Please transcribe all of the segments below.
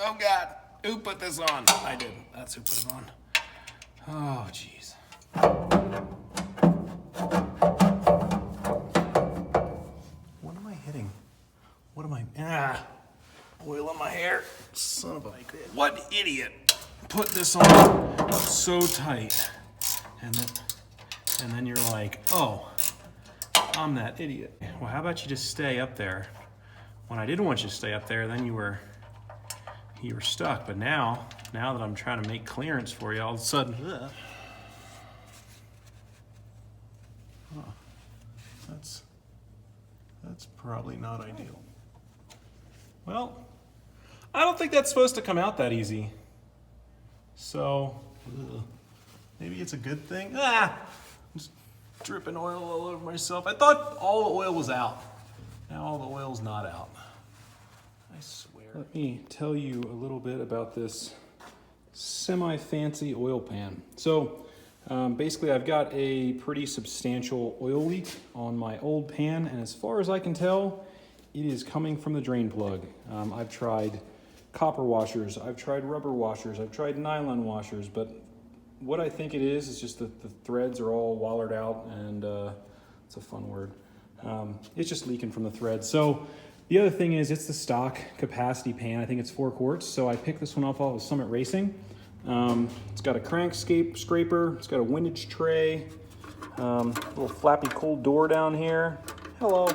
Oh God, who put this on? I didn't. That's who put it on. Oh, jeez. What am I hitting? What am I? Oil on my hair. Son of a. What idiot put this on so tight? And then you're like, oh, I'm that idiot. Well, how about you just stay up there? When I didn't want you to stay up there, then you were stuck. But now that I'm trying to make clearance for you, all of a sudden, that's probably not ideal. Well, I don't think that's supposed to come out that easy. So, maybe it's a good thing. Just dripping oil all over myself. I thought all the oil was out. Now all the oil's not out. I swear. Let me tell you a little bit about this semi-fancy oil pan. So basically I've got a pretty substantial oil leak on my old pan, and as far as I can tell, it is coming from the drain plug. I've tried copper washers, I've tried rubber washers, I've tried nylon washers, but what I think it is just that the threads are all wallered out, and it's a fun word. It's just leaking from the threads. So the other thing is it's the stock capacity pan. I think it's 4 quarts. So I picked this one off of Summit Racing. It's got a crank scraper. It's got a windage tray, little flappy cold door down here. Hello.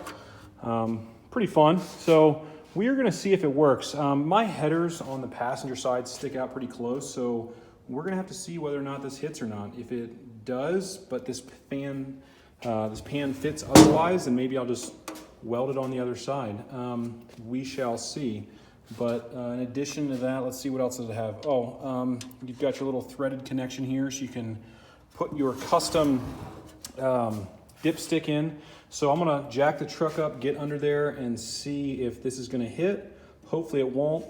Pretty fun. So we are gonna see if it works. My headers on the passenger side stick out pretty close. So we're gonna have to see whether or not this hits or not. If it does, but this pan fits otherwise, then maybe I'll just weld it on the other side. We shall see. But in addition to that, let's see what else does it have. You've got your little threaded connection here, so you can put your custom dipstick in. So I'm gonna jack the truck up, get under there, and see if this is gonna hit. Hopefully it won't.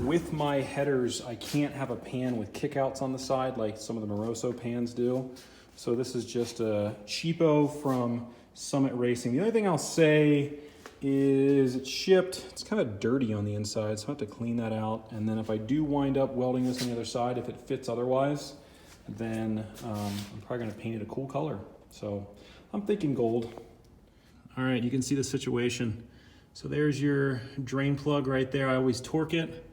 With my headers, I can't have a pan with kickouts on the side like some of the Moroso pans do. So this is just a cheapo from Summit Racing. The only thing I'll say is it's shipped. It's kind of dirty on the inside, so I have to clean that out. And then if I do wind up welding this on the other side, if it fits otherwise, then I'm probably gonna paint it a cool color. So I'm thinking gold. All right, you can see the situation. So there's your drain plug right there. I always torque it.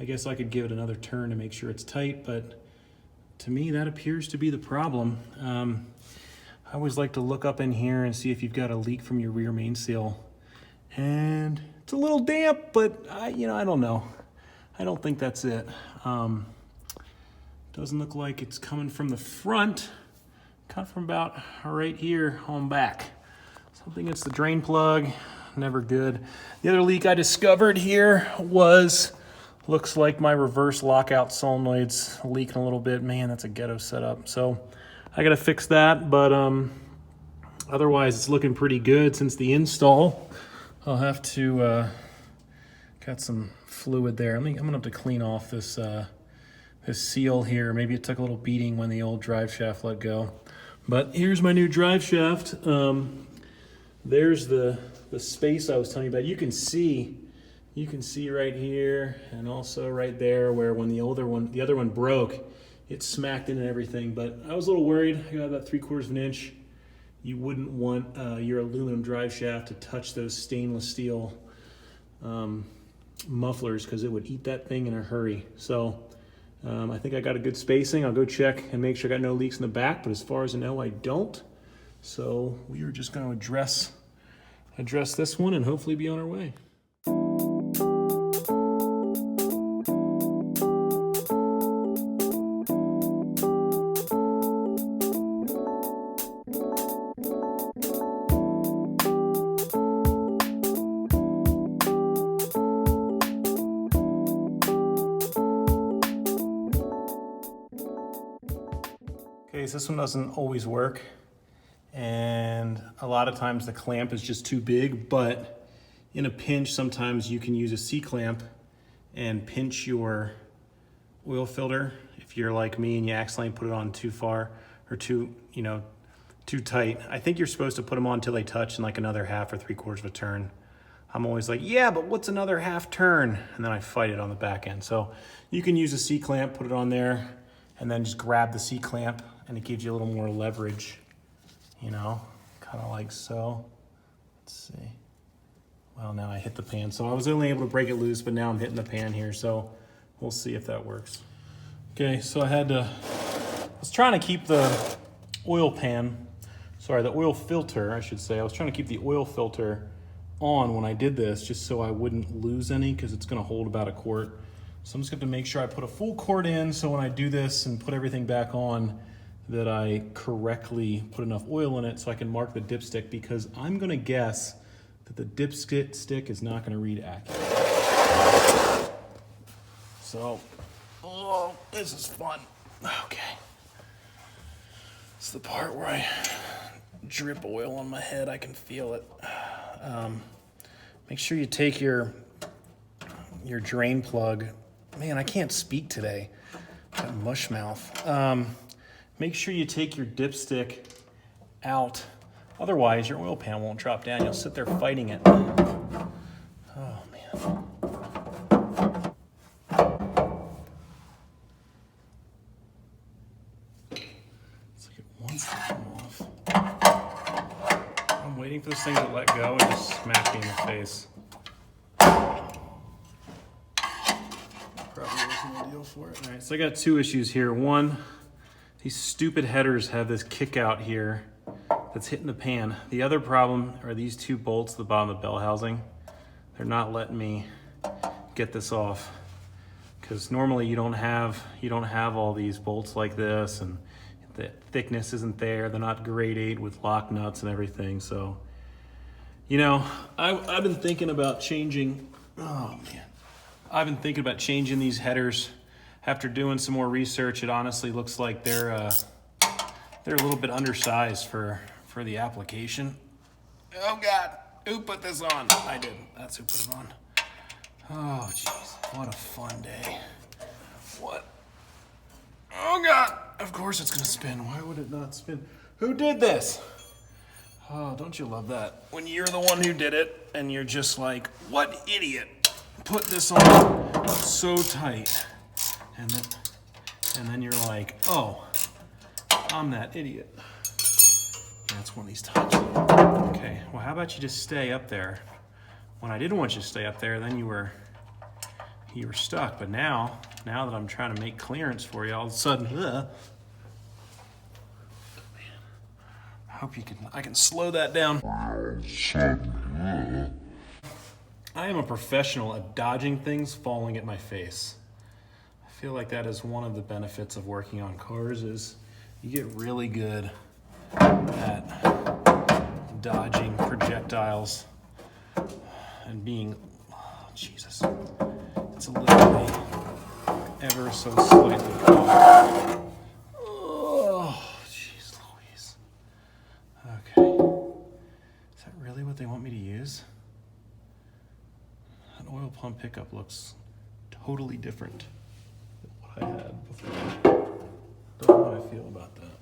I guess I could give it another turn to make sure it's tight, but to me, that appears to be the problem. I always like to look up in here and see if you've got a leak from your rear main seal. And it's a little damp, but I don't know. I don't think that's it. Doesn't look like it's coming from the front. Cut from about right here on back. Something it's the drain plug. Never good. The other leak I discovered here looks like my reverse lockout solenoid's leaking a little bit. Man, that's a ghetto setup. So I gotta fix that, but otherwise it's looking pretty good since the install. I'll have to, got some fluid there. I'm gonna have to clean off this seal here. Maybe it took a little beating when the old drive shaft let go. But here's my new drive shaft. There's the space I was telling you about. You can see right here and also right there where when the other one broke, it smacked in and everything. But I was a little worried. I got about 3/4 of an inch. You wouldn't want your aluminum drive shaft to touch those stainless steel mufflers because it would eat that thing in a hurry. So I think I got a good spacing. I'll go check and make sure I got no leaks in the back, but as far as I know, I don't. So we are just going to address this one and hopefully be on our way. Okay, so this one doesn't always work. And a lot of times the clamp is just too big, but in a pinch, sometimes you can use a C-clamp and pinch your oil filter. If you're like me and you accidentally put it on too far or too tight. I think you're supposed to put them on until they touch in like another 1/2 or 3/4 of a turn. I'm always like, yeah, but what's another half turn? And then I fight it on the back end. So you can use a C-clamp, put it on there, and then just grab the C-clamp, and it gives you a little more leverage, you know, kind of like so. Let's see. Well, now I hit the pan. So I was only able to break it loose, but now I'm hitting the pan here. So we'll see if that works. Okay, so I was trying to keep the oil filter, I should say. I was trying to keep the oil filter on when I did this, just so I wouldn't lose any, because it's gonna hold about a quart. So I'm just gonna make sure I put a full quart in, so when I do this and put everything back on, that I correctly put enough oil in it so I can mark the dipstick, because I'm gonna guess that the dipstick is not gonna read accurate. So, oh, this is fun. Okay. It's the part where I drip oil on my head. I can feel it. Make sure you take your drain plug. Man, I can't speak today. Got mush mouth. Make sure you take your dipstick out. Otherwise, your oil pan won't drop down. You'll sit there fighting it. Oh, man. It's like it wants to come off. I'm waiting for this thing to let go and just smack me in the face. Probably wasn't ideal for it. All right, so I got two issues here. One, these stupid headers have this kick out here that's hitting the pan. The other problem are these two bolts at the bottom of the bell housing. They're not letting me get this off, because normally you don't have all these bolts like this, and the thickness isn't there. They're not grade 8 with lock nuts and everything. So, you know, I've been thinking about changing. Oh man, I've been thinking about changing these headers. After doing some more research, it honestly looks like they're a little bit undersized for the application. Oh God, who put this on? I did. That's who put it on. Oh jeez, what a fun day. What? Oh God, of course it's gonna spin. Why would it not spin? Who did this? Oh, don't you love that? When you're the one who did it and you're just like, what idiot put this on so tight? And then you're like, oh, I'm that idiot. Yeah, it's one of these times. Okay, well, how about you just stay up there? When I didn't want you to stay up there, then you were stuck. But now that I'm trying to make clearance for you, all of a sudden, man, I can slow that down. I am a professional at dodging things falling at my face. I feel like that is one of the benefits of working on cars, is you get really good at dodging projectiles and being, oh, Jesus, it's literally ever so slightly off. Oh, jeez Louise. Okay, is that really what they want me to use? An oil pump pickup looks totally different than what I had before. Don't know how I feel about that.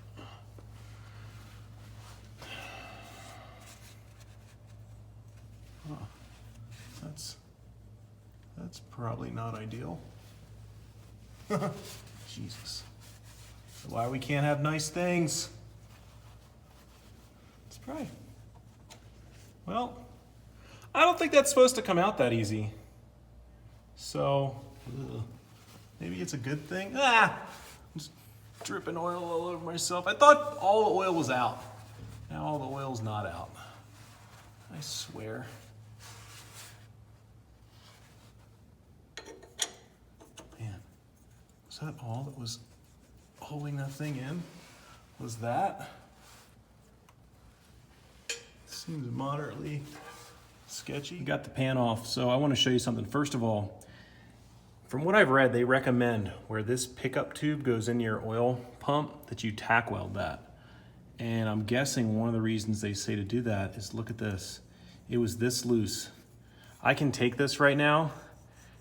Huh. That's probably not ideal. Jesus. Why we can't have nice things? Let's pray. Well, I don't think that's supposed to come out that easy. So, maybe it's a good thing. I'm just dripping oil all over myself. I thought all the oil was out. Now all the oil's not out. I swear. Man, was that all that was holding that thing in? Was that? Seems moderately sketchy. Got the pan off, so I want to show you something. First of all, from what I've read, they recommend where this pickup tube goes in your oil pump that you tack weld that. And I'm guessing one of the reasons they say to do that is, look at this. It was this loose. I can take this right now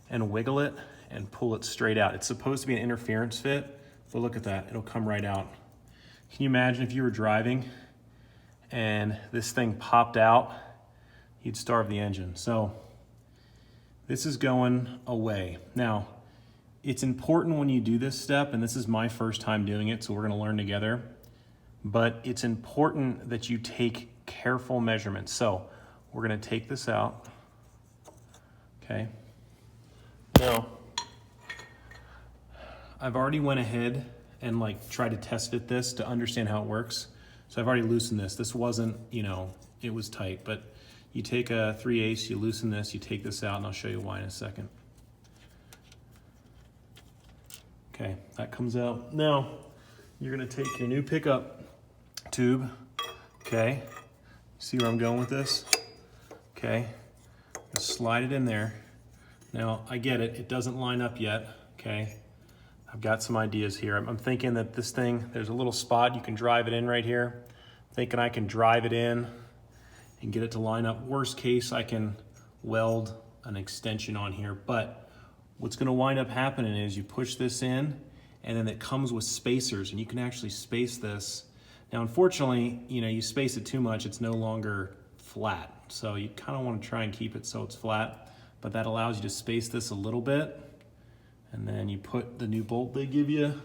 and wiggle it and pull it straight out. It's supposed to be an interference fit, but look at that, it'll come right out. Can you imagine if you were driving and this thing popped out you'd starve the engine. So this is going away. Now, it's important when you do this step, and this is my first time doing it, so we're gonna learn together, but it's important that you take careful measurements. So we're gonna take this out, okay? Now, I've already went ahead and like tried to test fit this to understand how it works. So I've already loosened this. This wasn't, you know, it was tight, but you take a 3/8, you loosen this, you take this out, and I'll show you why in a second. Okay, that comes out. Now, you're gonna take your new pickup tube, okay? See where I'm going with this? Okay, just slide it in there. Now, I get it, it doesn't line up yet, okay? I've got some ideas here. I'm thinking that this thing, there's a little spot, you can drive it in right here. Thinking I can drive it in and get it to line up. Worst case, I can weld an extension on here, but what's gonna wind up happening is you push this in and then it comes with spacers and you can actually space this. Now, unfortunately, you know, you space it too much, it's no longer flat. So you kind of want to try and keep it so it's flat, but that allows you to space this a little bit. And then you put the new bolt they give you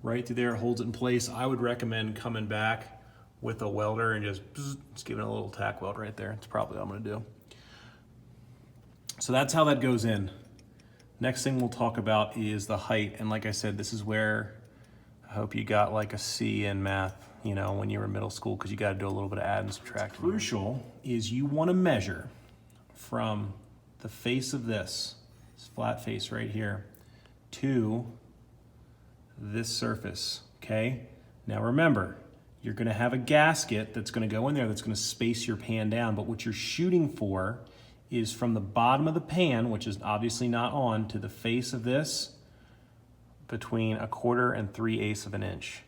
right through there, it holds it in place. I would recommend coming back with a welder and just giving it a little tack weld right there. It's probably what I'm gonna do. So that's how that goes in. Next thing we'll talk about is the height. And like I said, this is where I hope you got like a C in math, you know, when you were in middle school, because you got to do a little bit of add and subtract. What's crucial is you want to measure from the face of this flat face right here to this surface, okay? Now remember, you're going to have a gasket that's going to go in there that's going to space your pan down, but what you're shooting for is from the bottom of the pan, which is obviously not on, to the face of this, between 1/4 and 3/8 of an inch.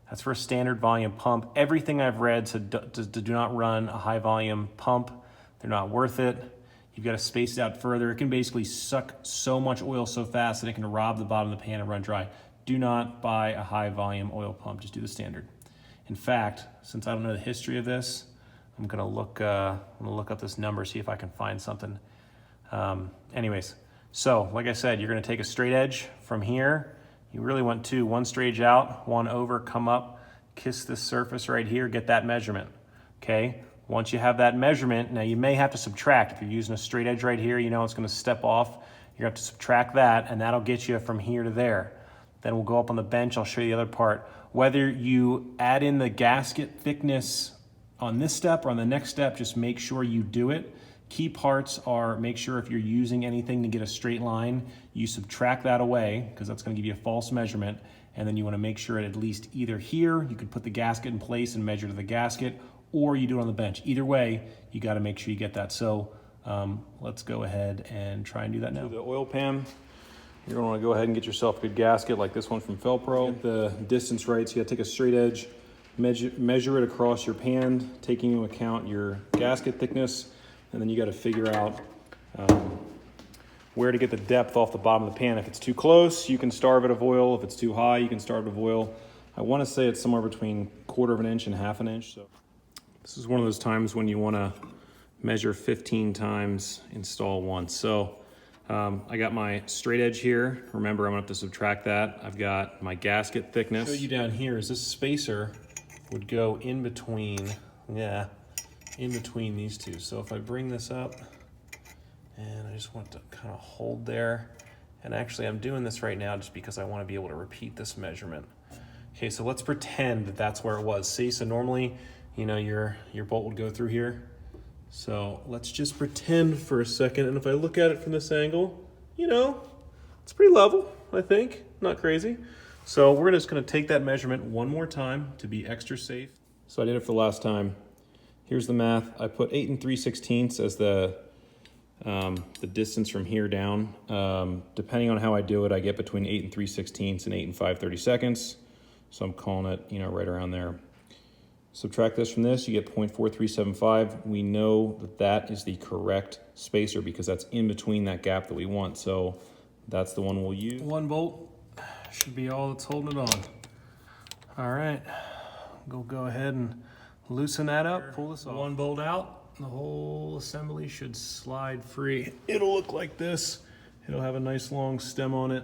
That's for a standard volume pump. Everything I've read said do not run a high volume pump. They're not worth it. You've got to space it out further. It can basically suck so much oil so fast that it can rob the bottom of the pan and run dry. Do not buy a high volume oil pump, just do the standard. In fact, since I don't know the history of this, I'm gonna look up this number, see if I can find something. Anyways, so like I said, you're gonna take a straight edge from here. You really want two, one straight edge out, one over, come up, kiss this surface right here, get that measurement, okay? Once you have that measurement, now you may have to subtract. If you're using a straight edge right here, you know it's gonna step off. You're gonna have to subtract that, and that'll get you from here to there. Then we'll go up on the bench, I'll show you the other part. Whether you add in the gasket thickness on this step or on the next step, just make sure you do it. Key parts are, make sure if you're using anything to get a straight line, you subtract that away, because that's gonna give you a false measurement. And then you wanna make sure at least either here, you could put the gasket in place and measure to the gasket, or you do it on the bench. Either way, you gotta make sure you get that. So let's go ahead and try and do that now. The oil pan, you're gonna wanna go ahead and get yourself a good gasket like this one from Felpro. Get the distance right, so you gotta take a straight edge, measure it across your pan, taking into account your gasket thickness, and then you gotta figure out where to get the depth off the bottom of the pan. If it's too close, you can starve it of oil. If it's too high, you can starve it of oil. I wanna say it's somewhere between 1/4 of an inch and 1/2 an inch. So this is one of those times when you wanna measure 15 times, install once. So I got my straight edge here. Remember, I'm gonna have to subtract that. I've got my gasket thickness. Show you down here is this spacer would go in between, in between these two. So if I bring this up, and I just want to kind of hold there, and actually I'm doing this right now just because I want to be able to repeat this measurement. Okay, so let's pretend that that's where it was. See, so normally, you know, your bolt would go through here. So let's just pretend for a second, and if I look at it from this angle, you know, it's pretty level, I think, not crazy. So we're just gonna take that measurement one more time to be extra safe. So I did it for the last time. Here's the math. I put 8 3/16 as the distance from here down. Depending on how I do it, I get between 8 3/16 and 8 5/32. So I'm calling it, you know, right around there. Subtract this from this, you get 0.4375. We know that that is the correct spacer because that's in between that gap that we want. So that's the one we'll use. One bolt should be all that's holding it on. All right, go ahead and loosen that up, pull this off. One bolt out, the whole assembly should slide free. It'll look like this. It'll have a nice long stem on it.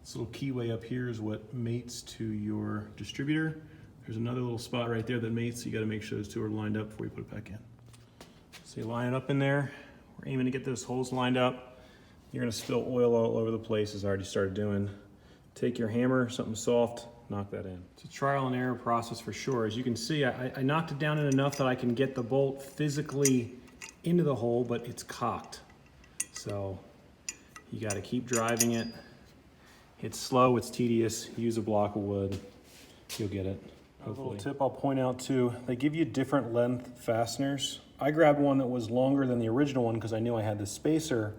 This little keyway up here is what mates to your distributor. There's another little spot right there that mates, so you gotta make sure those two are lined up before you put it back in. So you line it up in there. We're aiming to get those holes lined up. You're gonna spill oil all over the place, as I already started doing. Take your hammer, something soft, knock that in. It's a trial and error process for sure. As you can see, I knocked it down in enough that I can get the bolt physically into the hole, but it's cocked. So you gotta keep driving it. It's slow, it's tedious. Use a block of wood, you'll get it. Hopefully. A little tip I'll point out too, they give you different length fasteners. I grabbed one that was longer than the original one because I knew I had the spacer,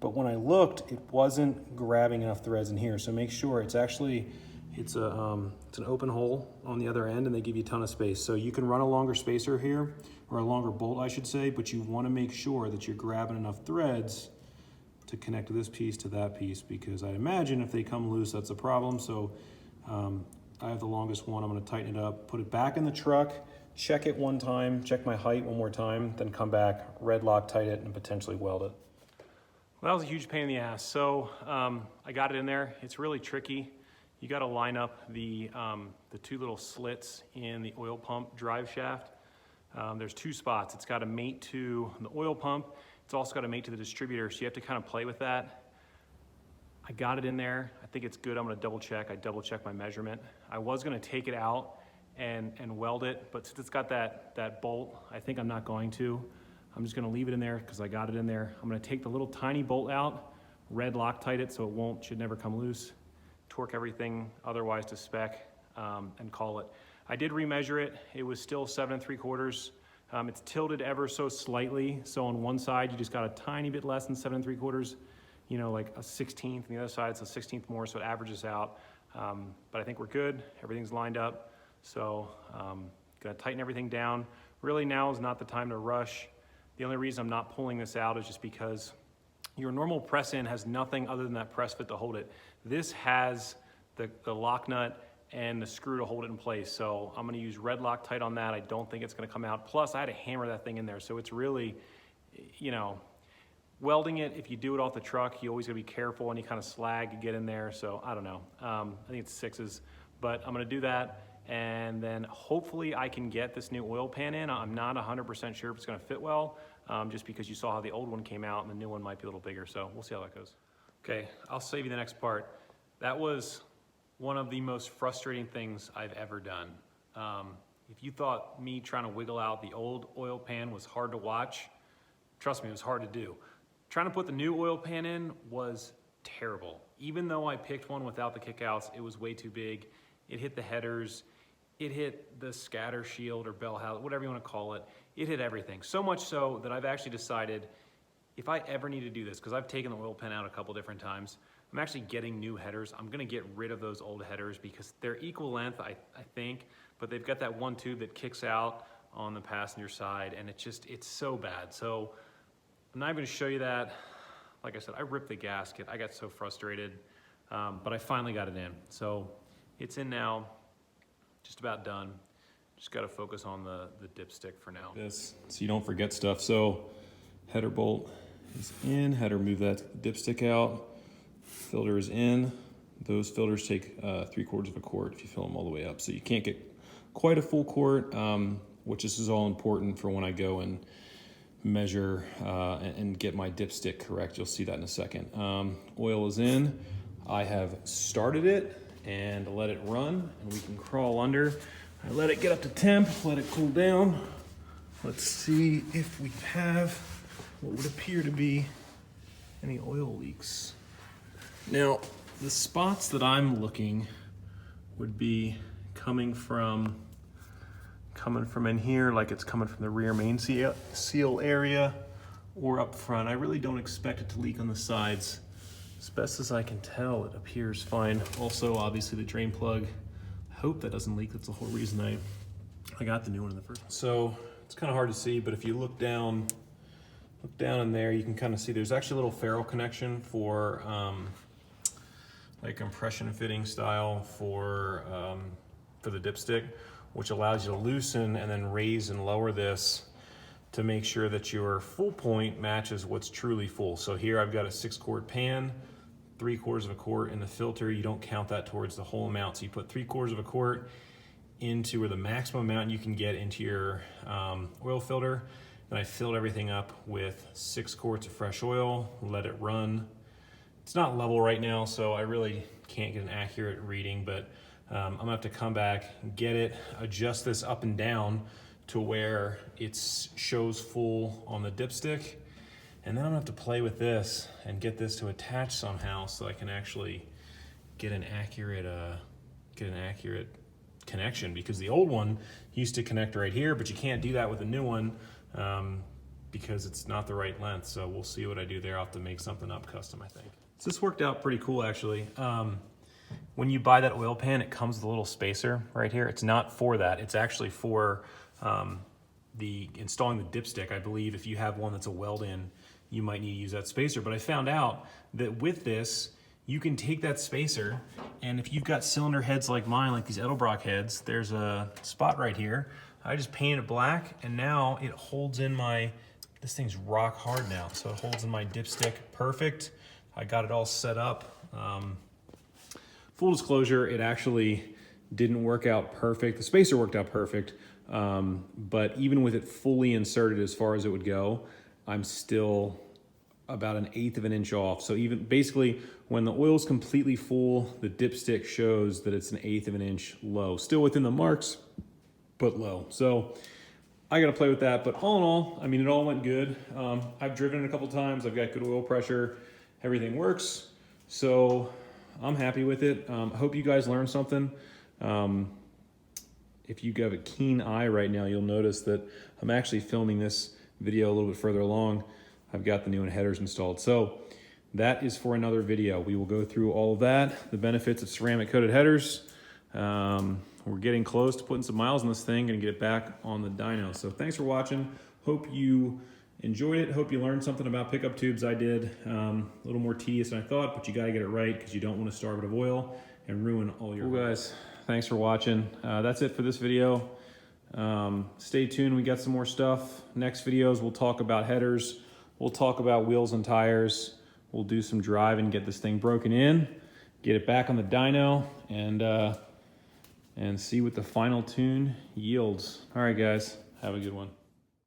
but when I looked, it wasn't grabbing enough threads in here. So make sure it's actually, it's an open hole on the other end, and they give you a ton of space. So you can run a longer spacer here, or a longer bolt I should say, but you wanna make sure that you're grabbing enough threads to connect this piece to that piece, because I imagine if they come loose, that's a problem. So I have the longest one. I'm gonna tighten it up, put it back in the truck, check it one time, check my height one more time, then come back, red Loctite it, and potentially weld it. Well, that was a huge pain in the ass. So I got it in there. It's really tricky. You gotta line up the two little slits in the oil pump drive shaft. There's two spots. It's gotta mate to the oil pump. It's also got to mate to the distributor, so you have to kind of play with that. I got it in there. I think it's good. I'm going to double check. I double check my measurement. I was going to take it out and weld it, but since it's got that bolt, I think I'm not going to. I'm just going to leave it in there because I got it in there. I'm going to take the little tiny bolt out, red Loctite it so it should never come loose, torque everything otherwise to spec, and call it. I did remeasure it. It was still 7 3/4. It's tilted ever so slightly. So on one side, you just got a tiny bit less than 7 3/4, you know, like a 16th, and the other side, it's a 16th more, so it averages out. But I think we're good. Everything's lined up. So gonna tighten everything down. Really now is not the time to rush. The only reason I'm not pulling this out is just because your normal press in has nothing other than that press fit to hold it. This has the lock nut and the screw to hold it in place. So I'm gonna use red Loctite on that. I don't think it's gonna come out. Plus I had to hammer that thing in there. So it's really, you know, welding it, if you do it off the truck, you always gotta be careful, any kind of slag you get in there. So I don't know, I think it's 6's, but I'm gonna do that. And then hopefully I can get this new oil pan in. I'm not 100% sure if it's gonna fit well, just because you saw how the old one came out and the new one might be a little bigger. So we'll see how that goes. Okay, I'll save you the next part. That was one of the most frustrating things I've ever done. If you thought me trying to wiggle out the old oil pan was hard to watch, trust me, it was hard to do. Trying to put the new oil pan in was terrible. Even though I picked one without the kickouts, it was way too big. It hit the headers, it hit the scatter shield or bell housing, whatever you want to call it. It hit everything. So much so that I've actually decided if I ever need to do this, because I've taken the oil pan out a couple different times, I'm actually getting new headers. I'm gonna get rid of those old headers because they're equal length, I think, but they've got that one tube that kicks out on the passenger side, and it's so bad. So I'm not even gonna show you that. Like I said, I ripped the gasket. I got so frustrated, but I finally got it in. So it's in now, just about done. Just gotta focus on the dipstick for now. So you don't forget stuff. So header bolt is in, header, move that dipstick out. Filter is in. Those filters take 3/4 of a quart if you fill them all the way up. So you can't get quite a full quart, which is all important for when I go and measure and get my dipstick correct. You'll see that in a second. Oil is in. I have started it and let it run, and we can crawl under. I let it get up to temp, let it cool down. Let's see if we have what would appear to be any oil leaks. Now, the spots that I'm looking would be coming from in here, like it's coming from the rear main seal area or up front. I really don't expect it to leak on the sides. As best as I can tell, it appears fine. Also, obviously the drain plug, I hope that doesn't leak. That's the whole reason I got the new one in the first place. So it's kind of hard to see, but if you look down in there, you can kind of see there's actually a little ferrule connection for like compression fitting style for the dipstick. which allows you to loosen and then raise and lower this to make sure that your full point matches what's truly full. So here I've got a 6-quart pan, 3/4 of a quart in the filter. You don't count that towards the whole amount. So you put 3/4 of a quart into where the maximum amount you can get into your oil filter. Then I filled everything up with 6 quarts of fresh oil, let it run. It's not level right now, so I really can't get an accurate reading, but I'm gonna have to come back, get it, adjust this up and down to where it shows full on the dipstick. And then I'm gonna have to play with this and get this to attach somehow so I can actually get an accurate connection, because the old one used to connect right here, but you can't do that with a new one because it's not the right length. So we'll see what I do there. I'll have to make something up custom, I think. So this worked out pretty cool, actually. When you buy that oil pan, it comes with a little spacer right here. It's not for that. It's actually for installing the dipstick. I believe if you have one that's a weld-in, you might need to use that spacer. But I found out that with this, you can take that spacer, and if you've got cylinder heads like mine, like these Edelbrock heads, there's a spot right here. I just painted it black, and now it holds in this thing's rock hard now, so it holds in my dipstick perfect. I got it all set up. Full disclosure, it actually didn't work out perfect. The spacer worked out perfect, but even with it fully inserted as far as it would go, I'm still about 1/8 of an inch off. So even basically when the oil's completely full, the dipstick shows that it's 1/8 of an inch low. Still within the marks, but low. So I gotta play with that, but all in all, I mean, it all went good. I've driven it a couple times. I've got good oil pressure. Everything works. So I'm happy with it. I hope you guys learned something. If you have a keen eye right now, you'll notice that I'm actually filming this video a little bit further along. I've got the new headers installed. So that is for another video. We will go through all of that, the benefits of ceramic coated headers. We're getting close to putting some miles on this thing, gonna get it back on the dyno. So thanks for watching. Hope you enjoyed it. Hope you learned something about pickup tubes. I did. A little more tedious than I thought, but you gotta get it right because you don't want to starve it of oil and ruin all your... Cool guys, thanks for watching. That's it for this video. Stay tuned, we got some more stuff. Next videos, we'll talk about headers. We'll talk about wheels and tires. We'll do some drive and get this thing broken in, get it back on the dyno, and see what the final tune yields. All right, guys, have a good one.